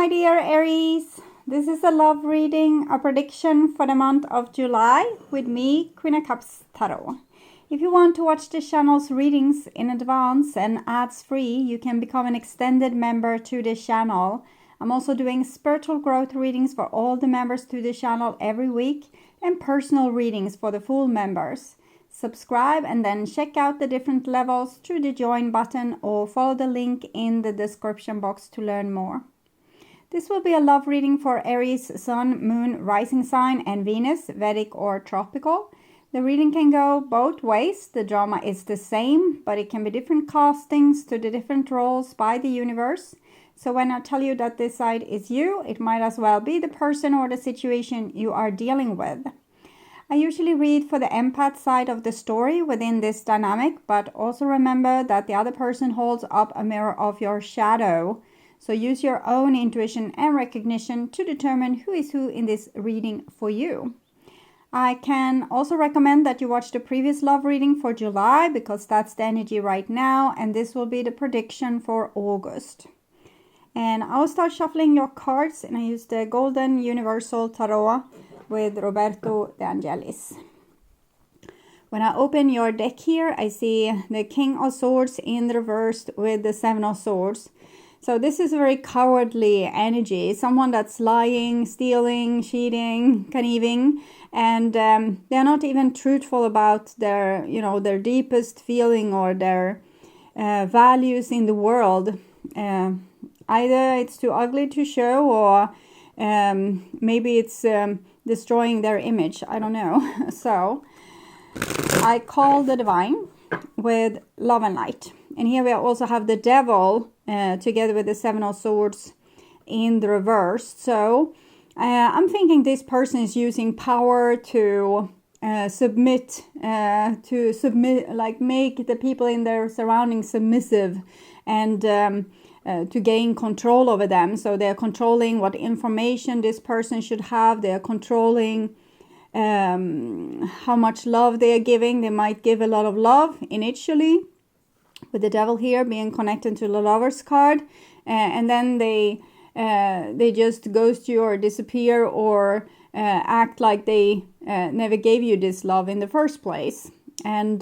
my dear Aries. This is a love reading, a prediction for the month of July with me, Queen of Cups Tarot. If you want to watch the channel's readings in advance and ads free, you can become an extended member to the channel. I'm also doing spiritual growth readings for all the members to the channel every week and personal readings for the full members. Subscribe and then check out the different levels through the join button or follow the link in the description box to learn more. This will be a love reading for Aries, Sun, Moon, Rising sign and Venus, Vedic or Tropical. The reading can go both ways. The drama is the same, but it can be different castings to the different roles by the universe. So when I tell you that this side is you, it might as well be the person or the situation you are dealing with. I usually read for the empath side of the story within this dynamic, but also remember that the other person holds up a mirror of your shadow. So use your own intuition and recognition to determine who is who in this reading for you. I can also recommend that you watch the previous love reading for July because that's the energy right now, and this will be the prediction for August. And I'll start shuffling your cards, and I use the Golden Universal Tarot with Roberto De Angelis. When I open your deck here, I see the King of Swords in reversed with the Seven of Swords. So this is a very cowardly energy, someone that's lying, stealing, cheating, conniving, and they're not even truthful about their, their deepest feeling or their values in the world. Either it's too ugly to show, or maybe it's destroying their image. I don't know. So I call the divine with love and light. And here we also have the devil together with the Seven of Swords in the reverse. So I'm thinking this person is using power to submit, like make the people in their surroundings submissive and to gain control over them. So they're controlling what information this person should have. They're controlling how much love they are giving. They might give a lot of love initially, with the devil here being connected to the Lover's card, and then they just ghost you or disappear or act like they never gave you this love in the first place. And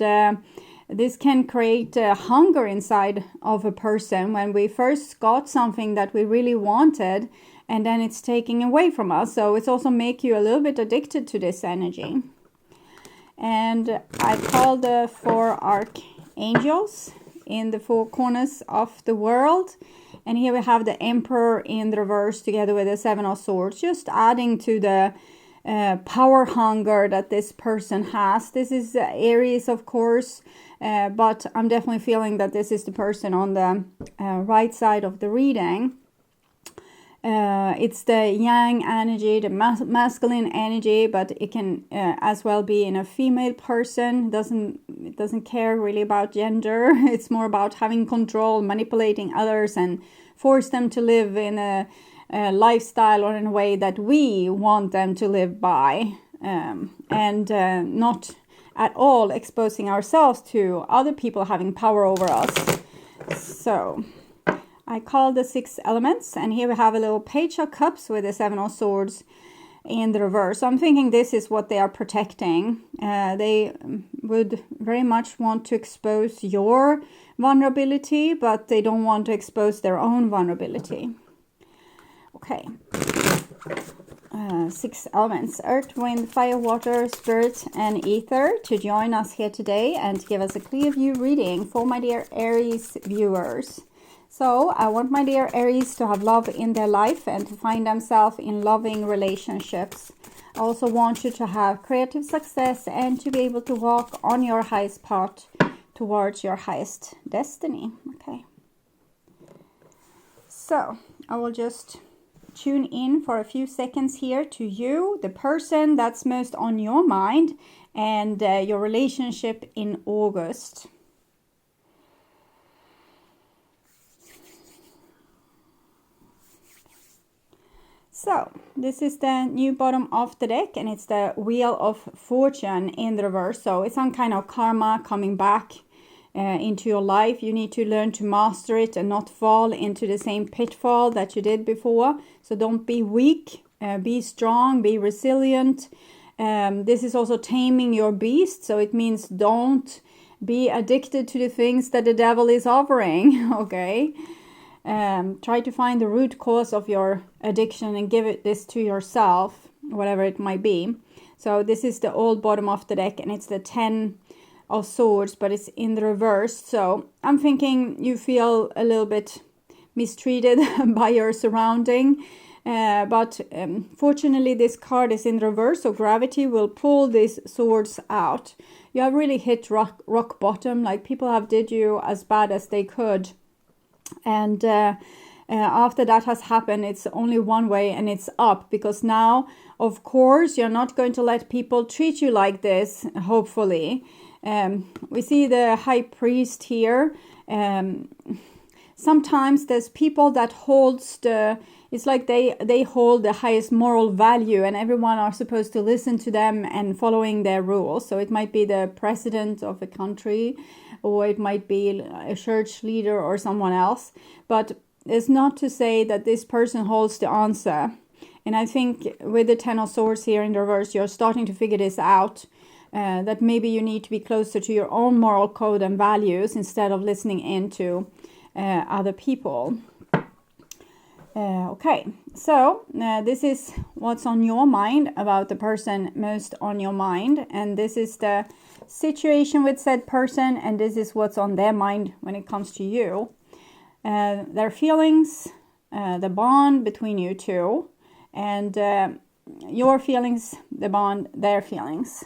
this can create hunger inside of a person when we first got something that we really wanted, and then it's taken away from us. So it's also make you a little bit addicted to this energy. And I call the four archangels in the four corners of the world. And here we have the Emperor in the reverse together with the Seven of Swords, just adding to the power hunger that this person has. This is Aries, of course, but I'm definitely feeling that this is the person on the right side of the reading. It's the yang energy, the masculine energy, but it can as well be in a female person. It doesn't care really about gender. It's more about having control, manipulating others, and force them to live in a lifestyle or in a way that we want them to live by, and not at all exposing ourselves to other people having power over us. So I call the six elements, and here we have a little Page of Cups with the Seven of Swords in the reverse. So I'm thinking this is what they are protecting. They would very much want to expose your vulnerability, but they don't want to expose their own vulnerability. Okay. Six elements: earth, wind, fire, water, spirit, and ether, to join us here today and give us a clear view reading for my dear Aries viewers. So I want my dear Aries to have love in their life and to find themselves in loving relationships. I also want you to have creative success and to be able to walk on your highest path towards your highest destiny. Okay. So I will just tune in for a few seconds here to you, the person that's most on your mind, and your relationship in August. So this is the new bottom of the deck, and it's the Wheel of Fortune in the reverse. So it's some kind of karma coming back into your life. You need to learn to master it and not fall into the same pitfall that you did before. So don't be weak, be strong, be resilient. This is also taming your beast. So it means don't be addicted to the things that the devil is offering, okay? Try to find the root cause of your addiction and give it this to yourself, whatever it might be. So this is the old bottom of the deck, and it's the 10 of Swords, but it's in the reverse. So I'm thinking you feel a little bit mistreated by your surrounding. But fortunately this card is in reverse, so gravity will pull these swords out. You have really hit rock bottom, like people have did you as bad as they could. And after that has happened, it's only one way, and it's up, because now, of course, you're not going to let people treat you like this, hopefully. We see the high priest here. Sometimes there's people that holds it's like they hold the highest moral value, and everyone are supposed to listen to them and following their rules. So it might be the president of a country, or it might be a church leader or someone else. But it's not to say that this person holds the answer. And I think with the 10 of Swords here in reverse, you're starting to figure this out. That maybe you need to be closer to your own moral code and values instead of listening into other people. Okay, so this is what's on your mind about the person most on your mind, and this is the situation with said person, and this is what's on their mind when it comes to you. Their feelings, the bond between you two, and your feelings, the bond, their feelings.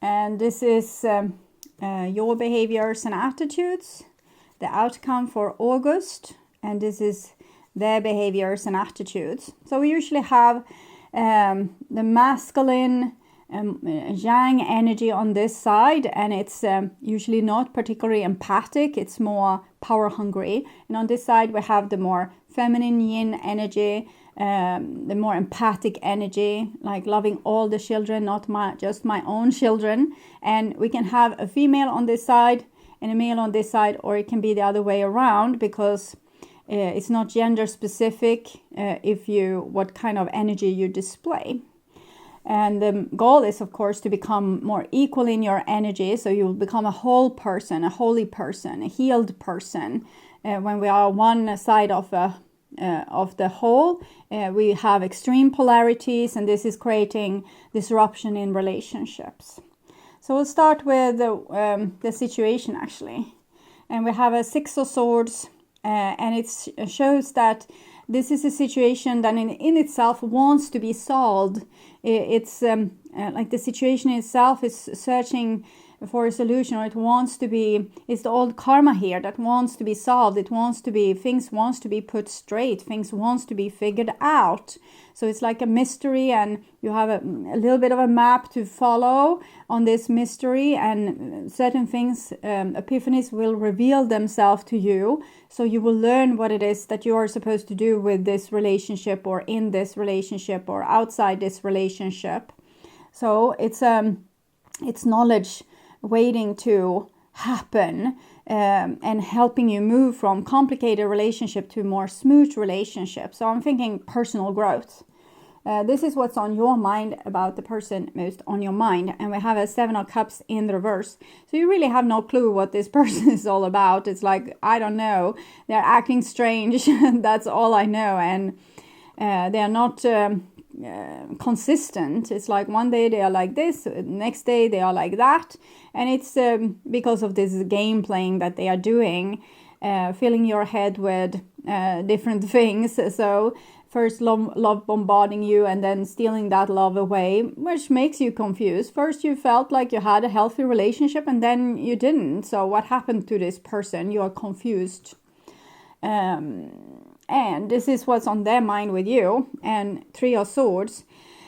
And this is your behaviors and attitudes, the outcome for August, and this is their behaviors and attitudes. So we usually have the masculine yang energy on this side, and it's usually not particularly empathic, it's more power hungry. And on this side we have the more feminine yin energy, the more empathic energy, like loving all the children, not just my own children. And we can have a female on this side and a male on this side, or it can be the other way around, because it's not gender specific what kind of energy you display. And the goal is, of course, to become more equal in your energy, so you will become a whole person, a holy person, a healed person. When we are one side of the whole, we have extreme polarities, and this is creating disruption in relationships. So we'll start with the situation, actually. And we have a 6 of Swords, and it shows that this is a situation that in itself wants to be solved. It's like the situation itself is searching for a solution, or it wants to be, it's the old karma here that wants to be solved. It wants to be, things wants to be put straight, things wants to be figured out. So it's like a mystery, and you have a little bit of a map to follow on this mystery, and certain things, epiphanies will reveal themselves to you. So you will learn what it is that you are supposed to do with this relationship, or in this relationship, or outside this relationship. So it's knowledge waiting to happen, and helping you move from complicated relationship to more smooth relationship. So I'm thinking personal growth. This is what's on your mind about the person most on your mind. And we have a 7 of Cups in the reverse. So you really have no clue what this person is all about. It's like, I don't know. They're acting strange. That's all I know. And they're not consistent. It's like one day they are like this, next day they are like that. And it's because of this game playing that they are doing, filling your head with different things. So first love bombarding you, and then stealing that love away, which makes you confused. First you felt like you had a healthy relationship, and then you didn't. So what happened to this person? You are confused. And this is what's on their mind with you. And 3 of Swords.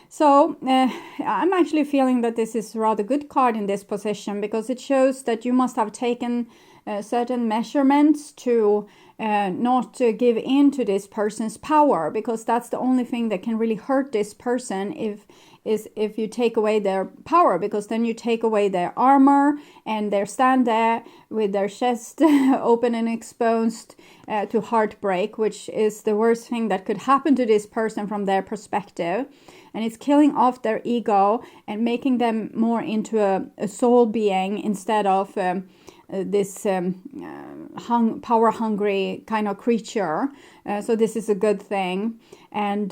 So I'm actually feeling that this is a rather good card in this position, because it shows that you must have taken certain measurements to not to give in to this person's power, because that's the only thing that can really hurt this person. is if you take away their power, because then you take away their armor and they stand there with their chest open and exposed to heartbreak, which is the worst thing that could happen to this person from their perspective. And it's killing off their ego and making them more into a soul being instead of this power-hungry kind of creature. So this is a good thing. And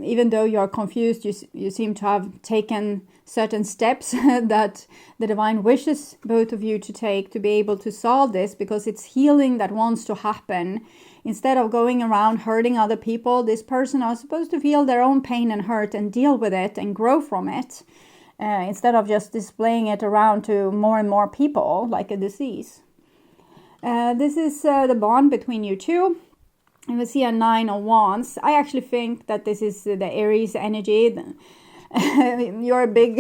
even though you're confused, you seem to have taken certain steps that the divine wishes both of you to take to be able to solve this, because it's healing that wants to happen. Instead of going around hurting other people, this person are supposed to feel their own pain and hurt and deal with it and grow from it, instead of just displaying it around to more and more people like a disease. This is the bond between you two. And we see a 9 of Wands. I actually think that this is the Aries energy. You're a big,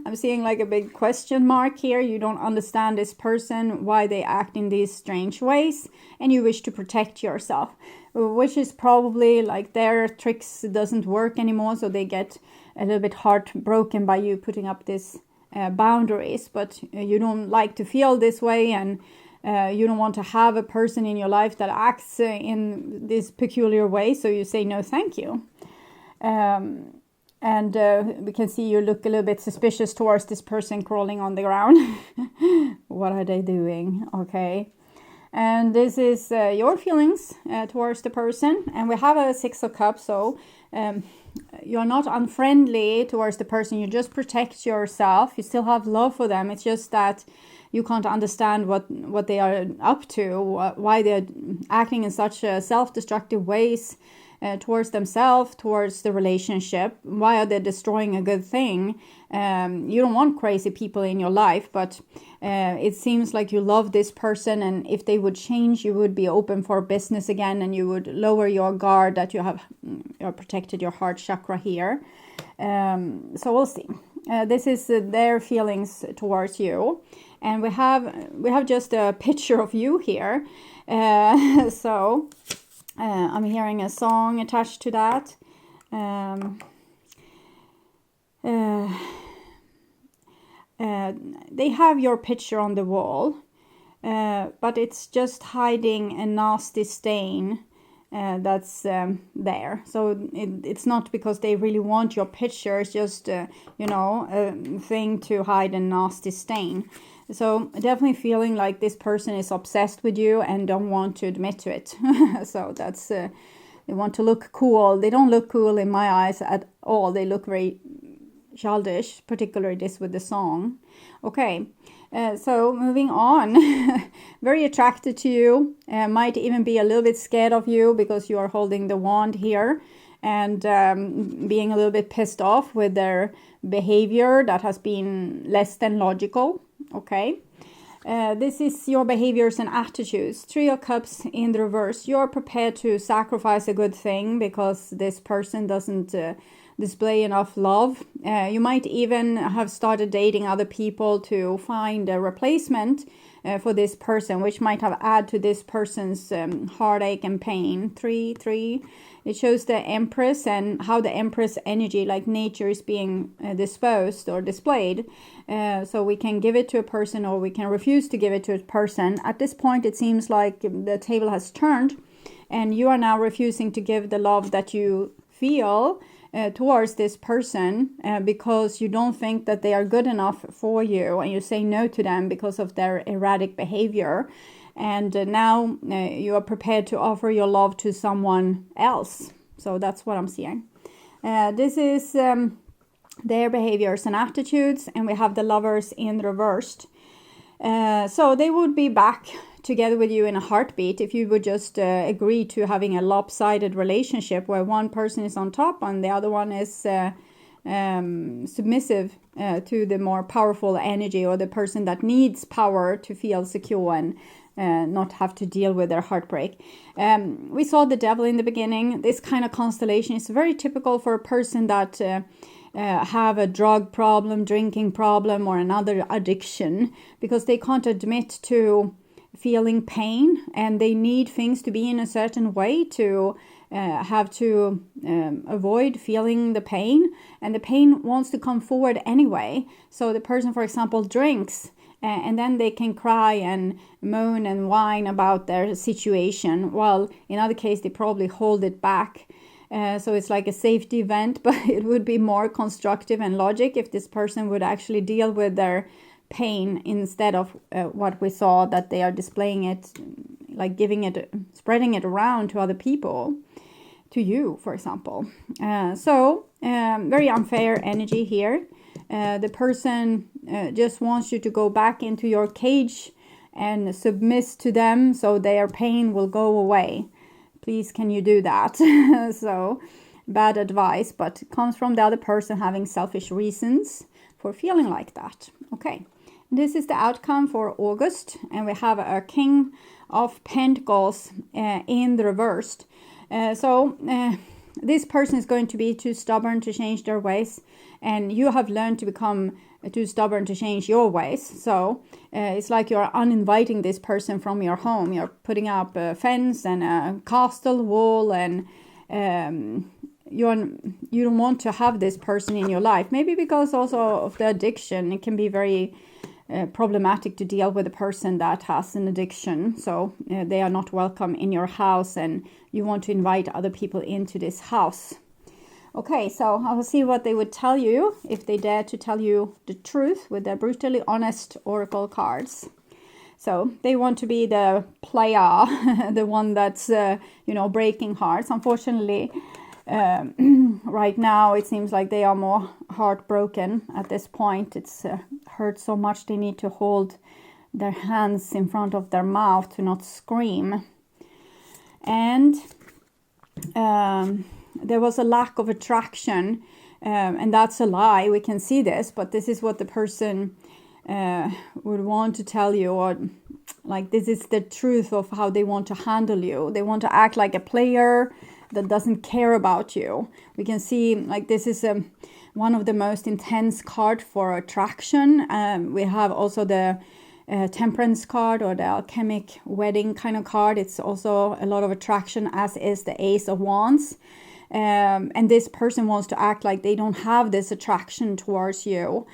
I'm seeing like a big question mark here. You don't understand this person, why they act in these strange ways, and you wish to protect yourself, which is probably like their tricks doesn't work anymore, so they get a little bit heartbroken by you putting up these boundaries. But you don't like to feel this way, and you don't want to have a person in your life that acts in this peculiar way, so you say no thank you. And we can see you look a little bit suspicious towards this person crawling on the ground. What are they doing? Okay. And this is your feelings towards the person. And we have a 6 of Cups. So you're not unfriendly towards the person. You just protect yourself. You still have love for them. It's just that you can't understand what they are up to, why they're acting in such self-destructive ways towards themselves, towards the relationship. Why are they destroying a good thing? You don't want crazy people in your life, but it seems like you love this person, and if they would change, you would be open for business again, and you would lower your guard that you protected your heart chakra here. So we'll see. This is their feelings towards you, and we have just a picture of you here. So I'm hearing a song attached to that. They have your picture on the wall, but it's just hiding a nasty stain that's there. So it's not because they really want your picture. It's just a thing to hide a nasty stain. So definitely feeling like this person is obsessed with you and don't want to admit to it. So that's they want to look cool. They don't look cool in my eyes at all. They look very childish, particularly this with the song. Okay, so moving on. Very attracted to you. Might even be a little bit scared of you because you are holding the wand here, and being a little bit pissed off with their behavior that has been less than logical. Okay, this is your behaviors and attitudes. 3 of Cups in the reverse. You're prepared to sacrifice a good thing because this person doesn't display enough love. You might even have started dating other people to find a replacement for this person, which might have added to this person's heartache and pain. 3. It shows the Empress and how the Empress energy, like nature, is being disposed or displayed. So we can give it to a person or we can refuse to give it to a person. At this point, it seems like the table has turned and you are now refusing to give the love that you feel towards this person because you don't think that they are good enough for you, and you say no to them because of their erratic behavior. And now you are prepared to offer your love to someone else. So that's what I'm seeing. This is their behaviors and attitudes, and we have the Lovers in reversed. So they would be back together with you in a heartbeat if you would just agree to having a lopsided relationship where one person is on top and the other one is submissive to the more powerful energy, or the person that needs power to feel secure and not have to deal with their heartbreak. We saw the Devil in the beginning. This kind of constellation is very typical for a person that have a drug problem, drinking problem, or another addiction, because they can't admit to feeling pain and they need things to be in a certain way to have to avoid feeling the pain, and the pain wants to come forward anyway. So the person, for example, drinks, and then they can cry and moan and whine about their situation. Well, in other case, they probably hold it back. So it's like a safety event, but it would be more constructive and logic if this person would actually deal with their pain instead of what we saw, that they are displaying it, like spreading it around to other people, to you, for example. Very unfair energy here. The person just wants you to go back into your cage and submit to them so their pain will go away. Please, can you do that? So, bad advice, but it comes from the other person having selfish reasons for feeling like that. Okay, this is the outcome for August, and we have a King of Pentacles in the reversed. This person is going to be too stubborn to change their ways, and you have learned to become too stubborn to change your ways. So it's like you're uninviting this person from your home. You're putting up a fence and a castle wall, and you don't want to have this person in your life. Maybe because also of the addiction. It can be very problematic to deal with a person that has an addiction. So they are not welcome in your house, and you want to invite other people into this house. Okay, so I will see what they would tell you if they dare to tell you the truth with their brutally honest oracle cards. So they want to be the player, the one that's, breaking hearts. Unfortunately, right now it seems like they are more heartbroken at this point. It's hurt so much they need to hold their hands in front of their mouth to not scream. And there was a lack of attraction, and that's a lie. We can see this, but this is what the person would want to tell you, or like this is the truth of how they want to handle you. They want to act like a player that doesn't care about you. We can see like this is one of the most intense card for attraction. We have also the Temperance card, or the alchemic wedding kind of card. It's also a lot of attraction, as is the Ace of Wands. And this person wants to act like they don't have this attraction towards you,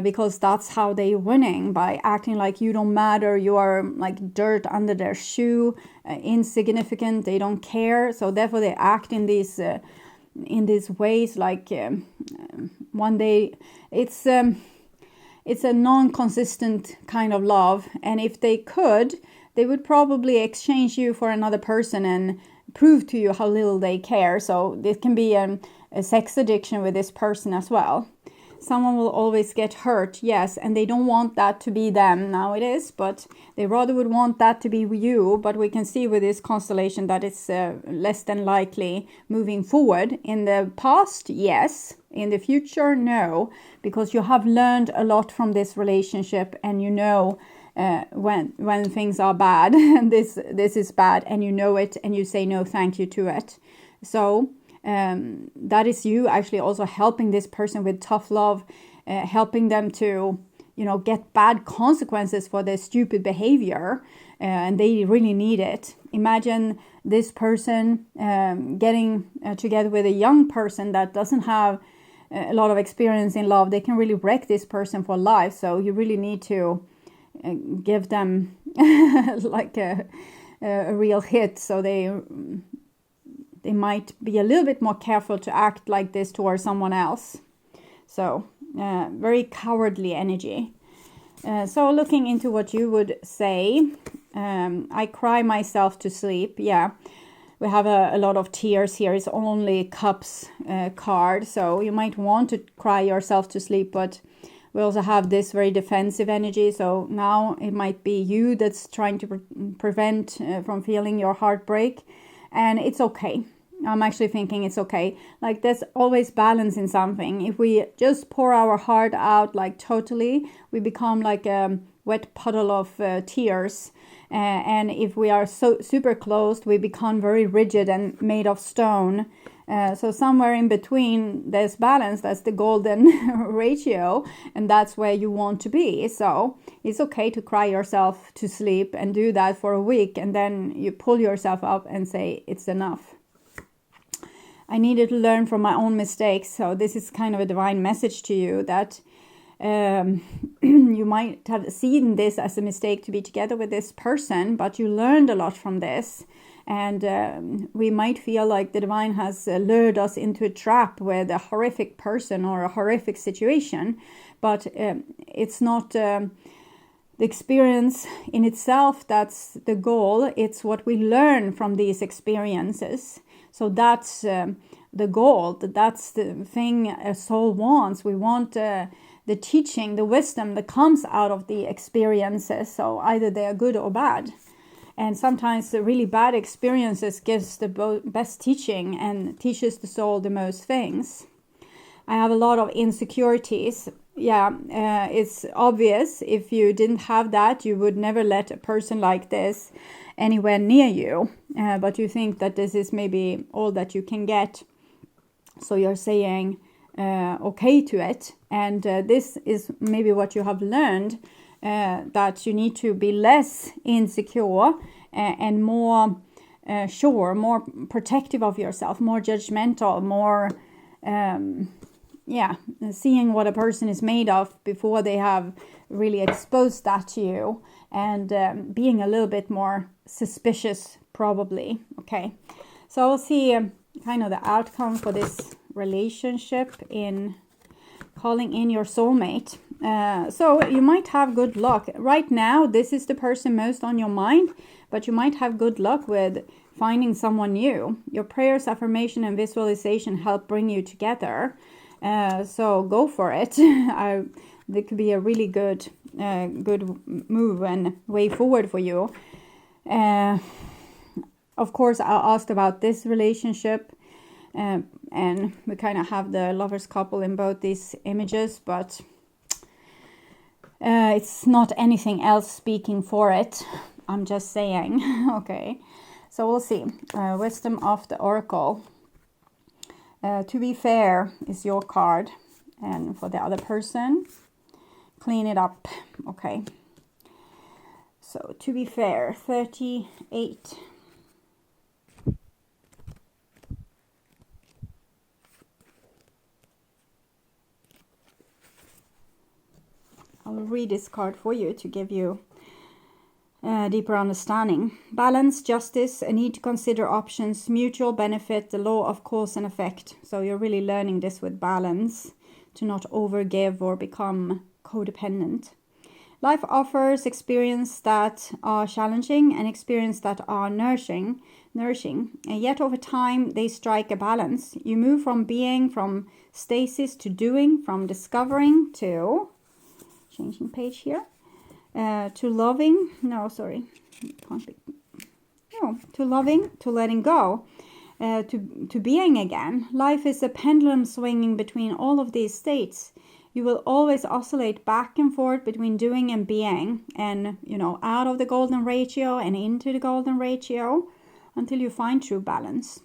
because that's how they're winning, by acting like you don't matter. You are like dirt under their shoe, insignificant. They don't care. So therefore they act in these ways. Like one day it's a non-consistent kind of love, and if they could, they would probably exchange you for another person and prove to you how little they care. So this can be a sex addiction with this person as well. Someone will always get hurt, yes, and they don't want that to be them. Now it is, but they rather would want that to be you. But we can see with this constellation that it's less than likely moving forward. In the past, yes. In the future, no, because you have learned a lot from this relationship, and you know when things are bad and this is bad, and you know it, and you say no thank you to it. So that is you actually also helping this person with tough love, helping them to get bad consequences for their stupid behavior, and they really need it. Imagine this person getting together with a young person that doesn't have a lot of experience in love. They can really wreck this person for life. So you really need to give them like a real hit, so they might be a little bit more careful to act like this towards someone else. So very cowardly energy. So looking into what you would say, I cry myself to sleep. Yeah, we have a lot of tears here. It's only cups card, so you might want to cry yourself to sleep, but we also have this very defensive energy. So now it might be you that's trying to prevent from feeling your heartbreak. And it's okay. I'm actually thinking it's okay. Like there's always balance in something. If we just pour our heart out like totally, we become like a wet puddle of tears. And if we are so super closed, we become very rigid and made of stone. So somewhere in between, there's balance. That's the golden ratio, and that's where you want to be. So it's okay to cry yourself to sleep and do that for a week, and then you pull yourself up and say it's enough. I needed to learn from my own mistakes. So this is kind of a divine message to you that you might have seen this as a mistake to be together with this person, but you learned a lot from this. And we might feel like the divine has lured us into a trap with a horrific person or a horrific situation, but it's not the experience in itself that's the goal. It's what we learn from these experiences. So that's the goal. That's the thing a soul wants. We want the teaching, the wisdom that comes out of the experiences. So either they are good or bad. And sometimes the really bad experiences gives the best teaching and teaches the soul the most things. I have a lot of insecurities. Yeah, it's obvious. If you didn't have that, you would never let a person like this anywhere near you. But you think that this is maybe all that you can get. So you're saying okay to it. And this is maybe what you have learned, that you need to be less insecure and more sure, more protective of yourself, more judgmental, more seeing what a person is made of before they have really exposed that to you, and being a little bit more suspicious probably. Okay, so we'll see kind of the outcome for this relationship in calling in your soulmate. So you might have good luck. Right now, this is the person most on your mind, but you might have good luck with finding someone new. Your prayers, affirmation, and visualization help bring you together. So go for it. There could be a really good move and way forward for you. Of course, I asked about this relationship. And we kind of have the lovers couple in both these images, but it's not anything else speaking for it. I'm just saying. Okay, so we'll see. Wisdom of the Oracle. To be fair is your card, and for the other person, clean it up. Okay, so to be fair, 38. I'll read this card for you to give you deeper understanding. Balance, justice, a need to consider options, mutual benefit, the law of cause and effect. So you're really learning this with balance, to not overgive or become codependent. Life offers experience that are challenging and experience that are nourishing. And yet over time, they strike a balance. You move from being, from stasis to doing, from discovering to... changing page here, to loving, to loving, to letting go, to being again. Life is a pendulum swinging between all of these states. You will always oscillate back and forth between doing and being, and out of the golden ratio and into the golden ratio until you find true balance.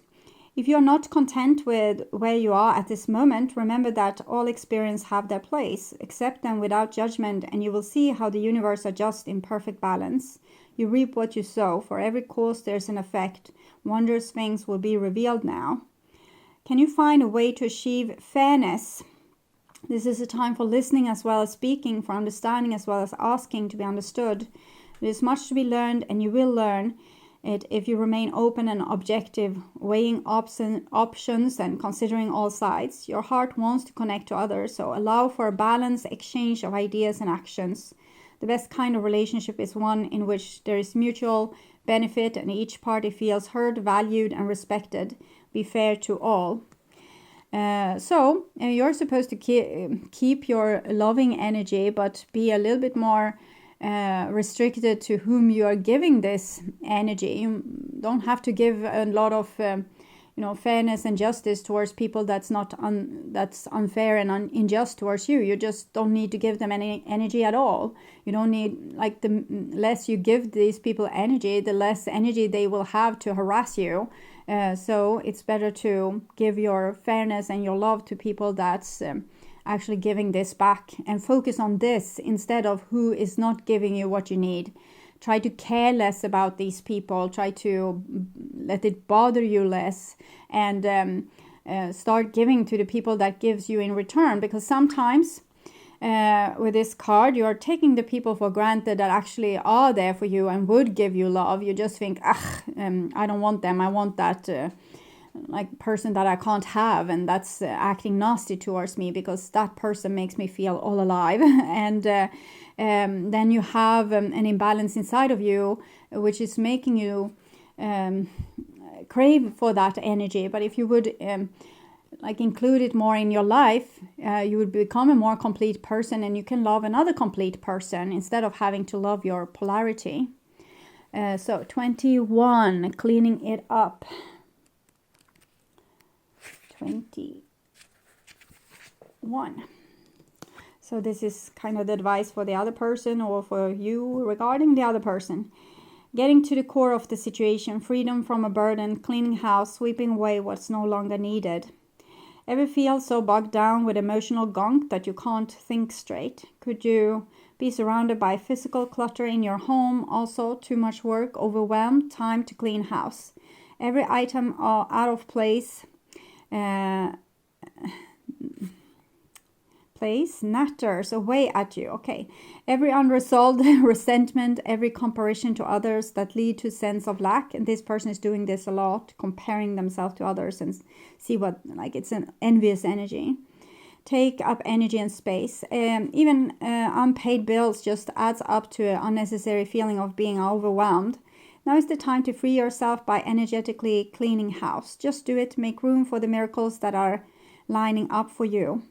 If you're not content with where you are at this moment, remember that all experience have their place. Accept them without judgment, and you will see how the universe adjusts in perfect balance. You reap what you sow. For every cause there's an effect. Wondrous things will be revealed now. Can you find a way to achieve fairness? This is a time for listening as well as speaking, for understanding as well as asking to be understood. There is much to be learned, and you will learn it if you remain open and objective, weighing options and considering all sides. Your heart wants to connect to others, so allow for a balanced exchange of ideas and actions. The best kind of relationship is one in which there is mutual benefit and each party feels heard, valued, and respected. Be fair to all. So you're supposed to keep your loving energy, but be a little bit more restricted to whom you are giving this energy. You don't have to give a lot of fairness and justice towards people that's unfair and unjust towards you. You just don't need to give them any energy at all. You don't need, like, the less you give these people energy, the less energy they will have to harass you. So it's better to give your fairness and your love to people that's actually giving this back, and focus on this instead of who is not giving you what you need. Try to care less about these people. Try to let it bother you less, and start giving to the people that gives you in return, because sometimes with this card you are taking the people for granted that actually are there for you and would give you love. You just think, I don't want them, I want that like person that I can't have, and that's acting nasty towards me because that person makes me feel all alive. And then you have an imbalance inside of you, which is making you crave for that energy. But if you would like include it more in your life, you would become a more complete person, and you can love another complete person instead of having to love your polarity. So 21, cleaning it up. 21. So this is kind of the advice for the other person or for you regarding the other person. Getting to the core of the situation, freedom from a burden, cleaning house, sweeping away what's no longer needed. Ever feel so bogged down with emotional gunk that you can't think straight? Could you be surrounded by physical clutter in your home? Also, too much work, overwhelmed, time to clean house. Every item out of place. Place natters away at you. Okay. Every unresolved resentment, every comparison to others that lead to sense of lack. And this person is doing this a lot, comparing themselves to others, and see what, like, it's an envious energy. Take up energy and space. Even unpaid bills just adds up to an unnecessary feeling of being overwhelmed. Now is the time to free yourself by energetically cleaning house. Just do it. Make room for the miracles that are lining up for you.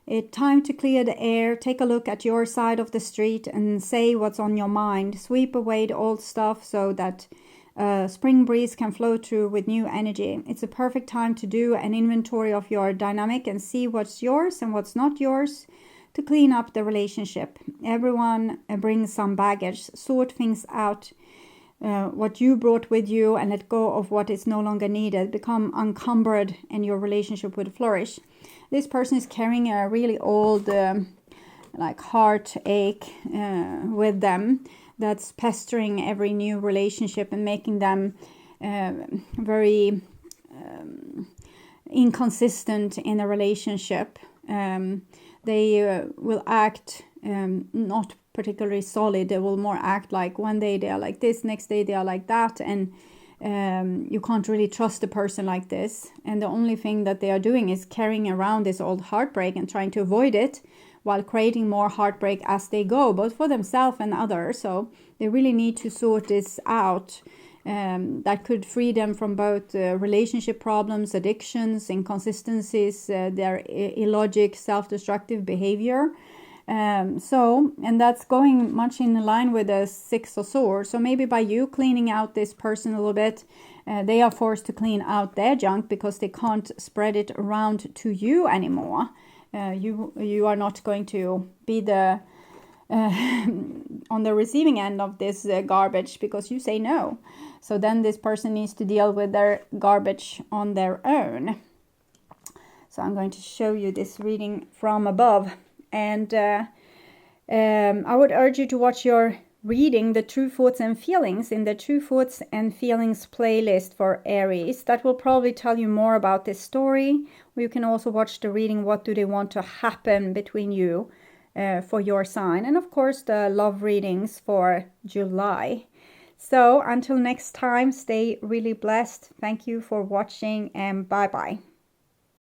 It's time to clear the air. Take a look at your side of the street and say what's on your mind. Sweep away the old stuff so that spring breeze can flow through with new energy. It's a perfect time to do an inventory of your dynamic and see what's yours and what's not yours, to clean up the relationship. Everyone brings some baggage. Sort things out. What you brought with you, and let go of what is no longer needed. Become unencumbered and your relationship would flourish. This person is carrying a really old like heartache with them that's pestering every new relationship and making them very inconsistent in a relationship. They will act not particularly solid. They will more act like one day they are like this, next day they are like that, and you can't really trust a person like this. And the only thing that they are doing is carrying around this old heartbreak and trying to avoid it, while creating more heartbreak as they go, both for themselves and others. So they really need to sort this out. That could free them from both relationship problems, addictions, inconsistencies, their illogic, self-destructive behavior. And that's going much in line with the Six of Swords. So maybe by you cleaning out this person a little bit, they are forced to clean out their junk because they can't spread it around to you anymore. You are not going to be the on the receiving end of this garbage because you say no. So then this person needs to deal with their garbage on their own. So I'm going to show you this reading from above. And I would urge you to watch your reading, The True Thoughts and Feelings, in the True Thoughts and Feelings playlist for Aries. That will probably tell you more about this story. You can also watch the reading, What Do They Want to Happen Between You, for your sign. And of course, the love readings for July. So until next time, stay really blessed. Thank you for watching, and bye-bye.